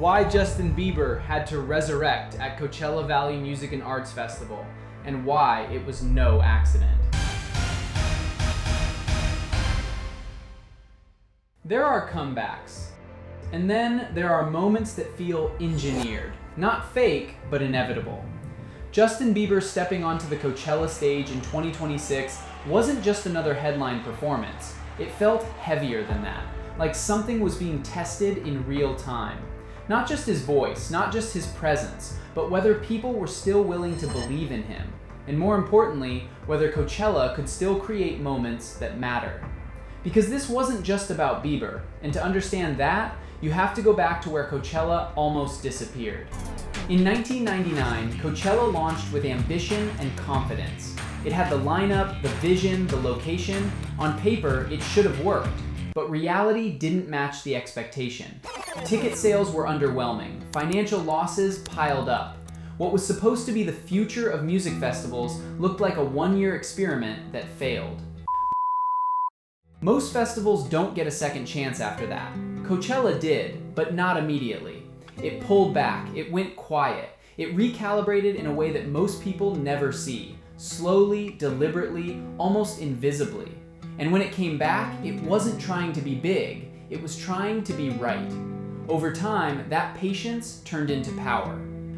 why Justin Bieber had to resurrect at Coachella Valley Music and Arts Festival, and why it was no accident. There are comebacks, and then there are moments that feel engineered, not fake, but inevitable. Justin Bieber stepping onto the Coachella stage in 2026 wasn't just another headline performance. It felt heavier than that, like something was being tested in real time. Not just his voice, not just his presence, but whether people were still willing to believe in him, and more importantly, whether Coachella could still create moments that matter. Because this wasn't just about Bieber, and to understand that, you have to go back to where Coachella almost disappeared. In 1999, Coachella launched with ambition and confidence. It had the lineup, the vision, the location. On paper, it should have worked, but reality didn't match the expectation. Ticket sales were underwhelming, financial losses piled up. What was supposed to be the future of music festivals looked like a one-year experiment that failed. Most festivals don't get a second chance after that. Coachella did, but not immediately. It pulled back, it went quiet, it recalibrated in a way that most people never see, slowly, deliberately, almost invisibly. And when it came back, it wasn't trying to be big, it was trying to be right. Over time, that patience turned into power.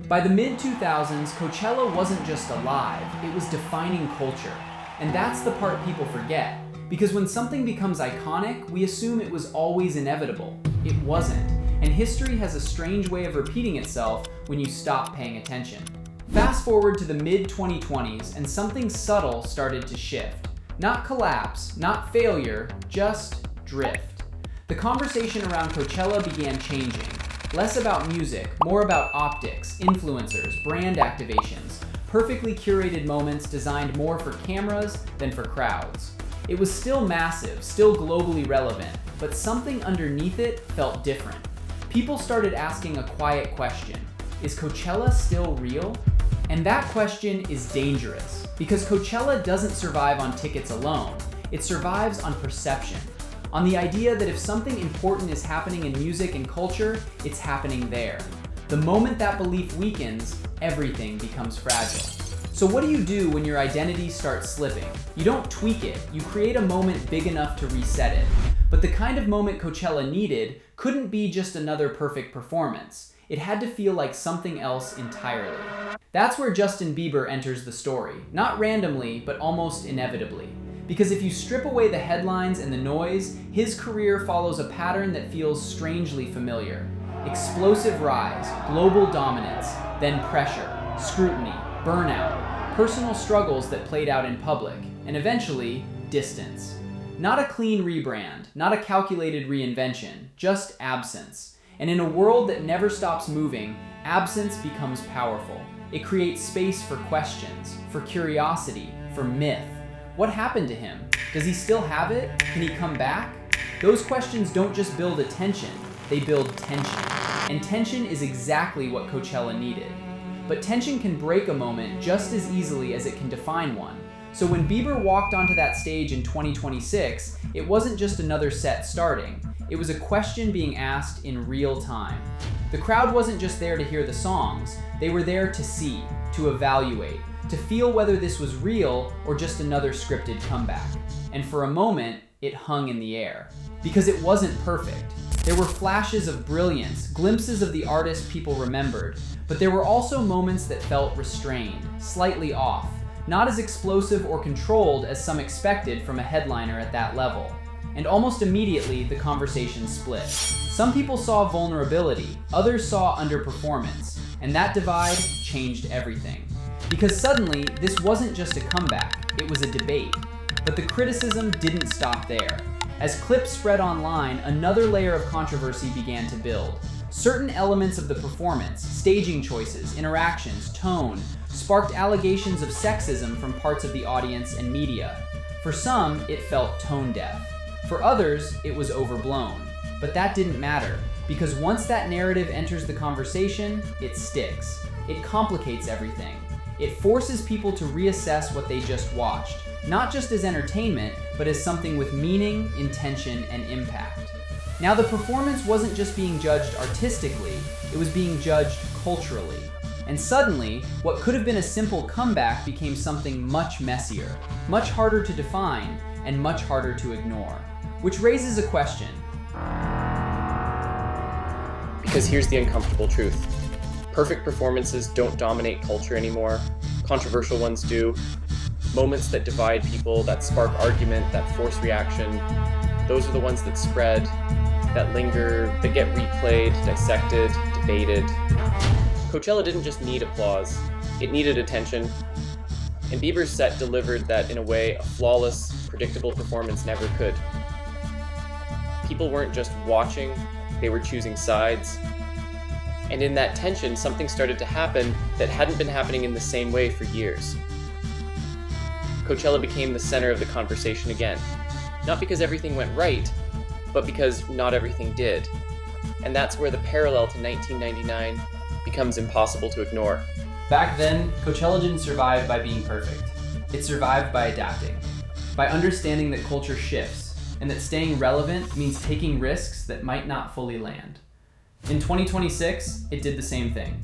By the mid-2000s, Coachella wasn't just alive, it was defining culture. And that's the part people forget. Because when something becomes iconic, we assume it was always inevitable. It wasn't. And history has a strange way of repeating itself when you stop paying attention. Fast forward to the mid-2020s and something subtle started to shift. Not collapse, not failure, just drift. The conversation around Coachella began changing. Less about music, more about optics, influencers, brand activations, perfectly curated moments designed more for cameras than for crowds. It was still massive, still globally relevant, but something underneath it felt different. People started asking a quiet question: is Coachella still real? And that question is dangerous, because Coachella doesn't survive on tickets alone. It survives on perception, on the idea that if something important is happening in music and culture, it's happening there. The moment that belief weakens, everything becomes fragile. So what do you do when your identity starts slipping? You don't tweak it, you create a moment big enough to reset it. But the kind of moment Coachella needed couldn't be just another perfect performance. It had to feel like something else entirely. That's where Justin Bieber enters the story, not randomly, but almost inevitably. Because if you strip away the headlines and the noise, his career follows a pattern that feels strangely familiar. Explosive rise, global dominance, then pressure, scrutiny, burnout, personal struggles that played out in public, and eventually, distance. Not a clean rebrand, not a calculated reinvention, just absence. And in a world that never stops moving, absence becomes powerful. It creates space for questions, for curiosity, for myth. What happened to him? Does he still have it? Can he come back? Those questions don't just build attention, they build tension. And tension is exactly what Coachella needed. But tension can break a moment just as easily as it can define one. So when Bieber walked onto that stage in 2026, it wasn't just another set starting. It was a question being asked in real time. The crowd wasn't just there to hear the songs, they were there to see, to evaluate, to feel whether this was real or just another scripted comeback. And for a moment, it hung in the air. Because it wasn't perfect. There were flashes of brilliance, glimpses of the artist people remembered, but there were also moments that felt restrained, slightly off, not as explosive or controlled as some expected from a headliner at that level. And almost immediately, the conversation split. Some people saw vulnerability, others saw underperformance, and that divide changed everything. Because suddenly, this wasn't just a comeback, it was a debate. But the criticism didn't stop there. As clips spread online, another layer of controversy began to build. Certain elements of the performance, staging choices, interactions, tone, sparked allegations of sexism from parts of the audience and media. For some, it felt tone deaf. For others, it was overblown. But that didn't matter, because once that narrative enters the conversation, it sticks. It complicates everything. It forces people to reassess what they just watched, not just as entertainment, but as something with meaning, intention, and impact. Now, the performance wasn't just being judged artistically, it was being judged culturally. And suddenly, what could have been a simple comeback became something much messier, much harder to define, and much harder to ignore. Which raises a question. Because here's the uncomfortable truth. Perfect performances don't dominate culture anymore. Controversial ones do. Moments that divide people, that spark argument, that force reaction, those are the ones that spread, that linger, that get replayed, dissected, debated. Coachella didn't just need applause, it needed attention. And Bieber's set delivered that in a way a flawless, predictable performance never could. People weren't just watching, they were choosing sides. And in that tension, something started to happen that hadn't been happening in the same way for years. Coachella became the center of the conversation again. Not because everything went right, but because not everything did. And that's where the parallel to 1999 becomes impossible to ignore. Back then, Coachella didn't survive by being perfect. It survived by adapting, by understanding that culture shifts, and that staying relevant means taking risks that might not fully land. In 2026, it did the same thing.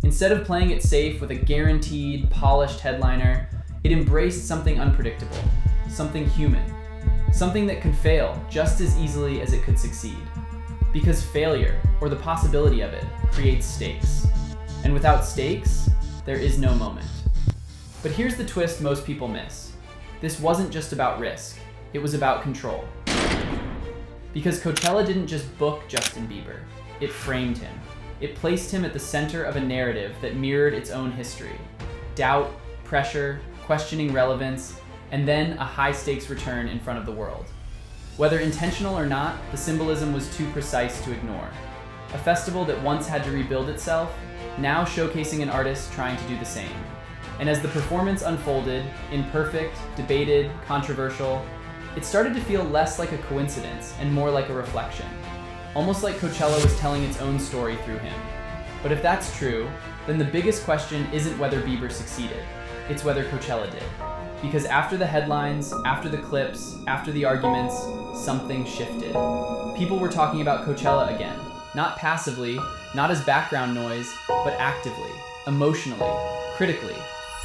Instead of playing it safe with a guaranteed, polished headliner, it embraced something unpredictable, something human, something that could fail just as easily as it could succeed. Because failure, or the possibility of it, creates stakes. And without stakes, there is no moment. But here's the twist most people miss. This wasn't just about risk, it was about control. Because Coachella didn't just book Justin Bieber, it framed him. It placed him at the center of a narrative that mirrored its own history. Doubt, pressure, questioning relevance, and then a high-stakes return in front of the world. Whether intentional or not, the symbolism was too precise to ignore. A festival that once had to rebuild itself, now showcasing an artist trying to do the same. And as the performance unfolded, imperfect, debated, controversial, it started to feel less like a coincidence and more like a reflection. Almost like Coachella was telling its own story through him. But if that's true, then the biggest question isn't whether Bieber succeeded, it's whether Coachella did. Because after the headlines, after the clips, after the arguments, something shifted. People were talking about Coachella again. Not passively, not as background noise, but actively, emotionally, critically.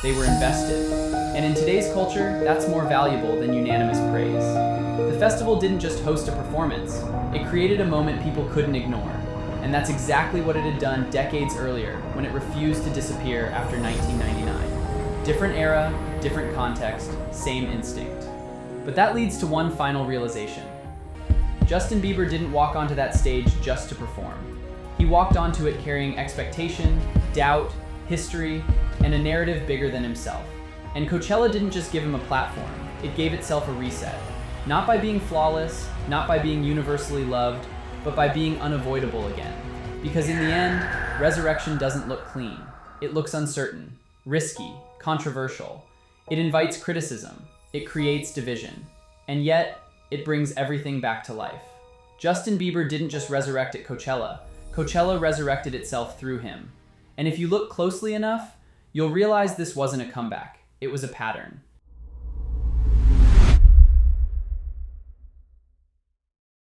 They were invested. And in today's culture, that's more valuable than unanimous praise. The festival didn't just host a performance, it created a moment people couldn't ignore. And that's exactly what it had done decades earlier when it refused to disappear after 1999. Different era, different context, same instinct. But that leads to one final realization. Justin Bieber didn't walk onto that stage just to perform. He walked onto it carrying expectation, doubt, history, and a narrative bigger than himself. And Coachella didn't just give him a platform, it gave itself a reset. Not by being flawless, not by being universally loved, but by being unavoidable again. Because in the end, resurrection doesn't look clean. It looks uncertain, risky, controversial. It invites criticism. It creates division. And yet, it brings everything back to life. Justin Bieber didn't just resurrect at Coachella. Coachella resurrected itself through him. And if you look closely enough, you'll realize this wasn't a comeback. It was a pattern.